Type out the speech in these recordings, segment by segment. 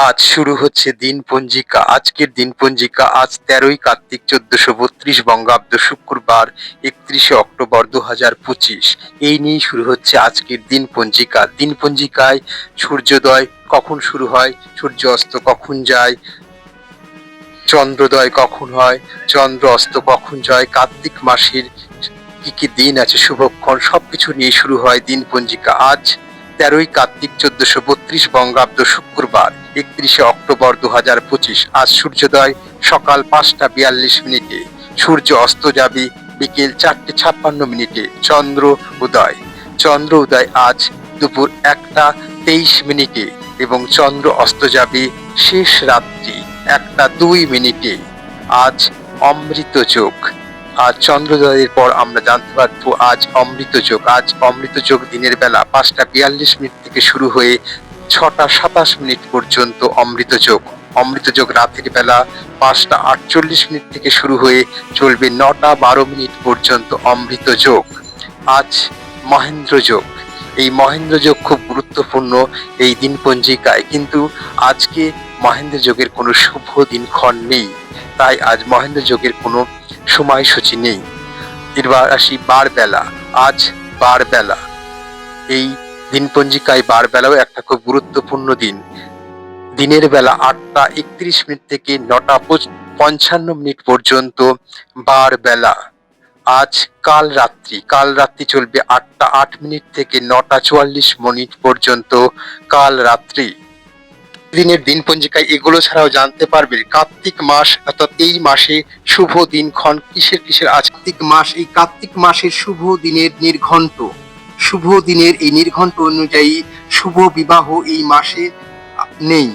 আজ শুরু হচ্ছে দিনপঞ্জিকা। আজকের দিনপঞ্জিকা আজ ১৩ই কার্তিক ১৪৩২ বঙ্গাব্দ, শুক্রবার ৩১শে অক্টোবর ২০২৫। এই নিয়েই শুরু হচ্ছে আজকের দিনপঞ্জিকা। দিনপঞ্জিকায় সূর্যোদয় কখন শুরু হয়, সূর্য অস্ত কখন যায়, চন্দ্রোদয় কখন হয়, চন্দ্র অস্ত কখন যায়, কার্তিক মাসের কি কি দিন আছে, শুভক্ষণ, সবকিছু নিয়ে শুরু হয় দিনপঞ্জিকা। আজ ১৩ই কার্তিক ১৪৩২ বঙ্গাব্দ, শুক্রবার ৩১শে অক্টোবর ২০২৫। আজ সূর্যোদয় সকাল ৫টা ৪২ মিনিটে, সূর্য অস্ত যাবে বিকেল ৪টে ৫৬ মিনিটে। চন্দ্র উদয় আজ দুপুর ১টা ২৩ মিনিটে এবং চন্দ্র অস্ত যাবে শেষ রাত্রি ১টা ২ মিনিটে। আজ অমৃত যোগ। আজ চন্দ্রোদয়ের পর আমরা জানতে পারবো আজ অমৃত যোগ। আজ অমৃত যোগ দিনের বেলা ৫টা ৪২ মিনিট থেকে শুরু হয়ে ৬টা ২৭ মিনিট পর্যন্ত অমৃত যোগ। অমৃত যোগ রাতের বেলা ৫টা ৪৮ মিনিট থেকে শুরু হয়ে চলবে ৯টা ১২ মিনিট পর্যন্ত অমৃত যোগ। আজ মহেন্দ্র যোগ। এই মহেন্দ্র যোগ খুব গুরুত্বপূর্ণ এই দিনপঞ্জিকায়, কিন্তু আজকে মহেন্দ্র যোগের কোনো শুভ দিনক্ষণ নেই, তাই আজ মহেন্দ্র যোগের কোনো সময়সূচি নেই। এবার আসি বারবেলা। আজ বারবেলা। এই দিনপঞ্জিকায় বারবেলাও একটা খুব গুরুত্বপূর্ণ দিন। দিনের বেলা ৮টা ৩১ মিনিট থেকে ৯টা ৫৫ মিনিট পর্যন্ত বারবেলা। আজ কাল রাত্রি চলবে ৮টা ৮ মিনিট থেকে ৯টা ৪৪ মিনিট পর্যন্ত কাল রাত্রি। দিনের দিনপঞ্জিকায় এগুলো ছাড়াও জানতে পারবেন কার্তিক মাস, অর্থাৎ এই মাসে শুভ দিনক্ষণ কিসের কিসের আছে। এই কার্তিক মাসের শুভ দিনের নির্ঘণ্ট, শুভ দিনের এই নির্ঘণ্ট অনুযায়ী শুভ বিবাহ এই মাসে নেই।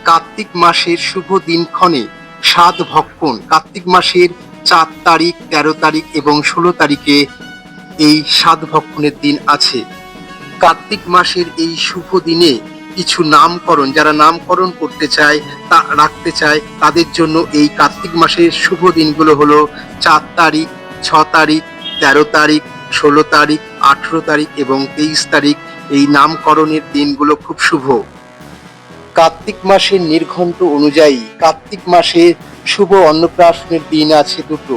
কার্তিক মাসের শুভ দিনক্ষণে সাত ভক্ষণ কার্তিক মাসের ৪ তারিখ, ১৩ তারিখ এবং ১৬ তারিখে এই সাত ভক্ষণের দিন আছে। কার্তিক মাসের এই শুভ দিনে কিছু নামকরণ, যারা নামকরণ করতে চায়, তা রাখতে চায়, তাদের জন্য এই কার্তিক মাসের শুভ দিনগুলো হলো ৪ তারিখ, ৬ তারিখ, ১৩ তারিখ, ১৬ তারিখ, ১৮ তারিখ এবং ২৩ তারিখ। এই নামকরণের দিনগুলো খুব শুভ। কার্তিক মাসের নির্ঘণ্ট অনুযায়ী কার্তিক মাসে শুভ অন্নপ্রাশনের দিন আছে দুটো।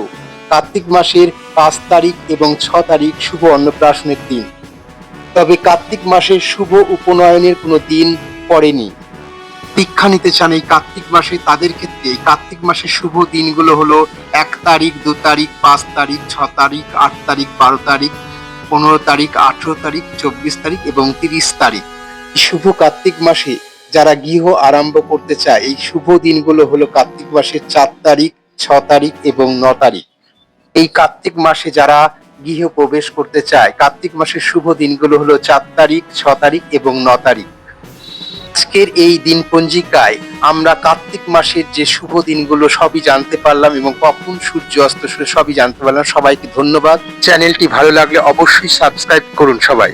কার্তিক মাসের ৫ তারিখ এবং ৬ তারিখ শুভ অন্নপ্রাশনের দিন। তবে কার্তিক মাসের শুভ উপনয়নের কোনো দিন পড়েনি। দীক্ষা নিতে চান এই কার্তিক মাসে, তাদের ক্ষেত্রে এই কার্তিক মাসের শুভ দিনগুলো হলো ১ তারিখ, ২ তারিখ, ৫ তারিখ, ৬ তারিখ, ৮ তারিখ, ১২ তারিখ, ১৫ তারিখ, ১৮ তারিখ, ২৪ তারিখ এবং ৩০ তারিখ। শুভ কার্তিক মাসে যারা গৃহ আরম্ভ করতে চায়, এই শুভ দিনগুলো হলো কার্তিক মাসের ৪ তারিখ, ৬ তারিখ এবং ৯ তারিখ। এই কার্তিক মাসে যারা গৃহ প্রবেশ করতে চায়, কার্তিক মাসের শুভ দিনগুলো হলো ৪ তারিখ, ৬ তারিখ এবং ৯ তারিখ। আজকের এই দিনপঞ্জিকায় আমরা কার্তিক মাসের যে শুভ দিনগুলো সবই জানতে পারলাম এবং কখন সূর্য অস্ত সবই জানতে পারলাম। সবাইকে ধন্যবাদ। চ্যানেলটি ভালো লাগলে অবশ্যই সাবস্ক্রাইব করুন সবাই।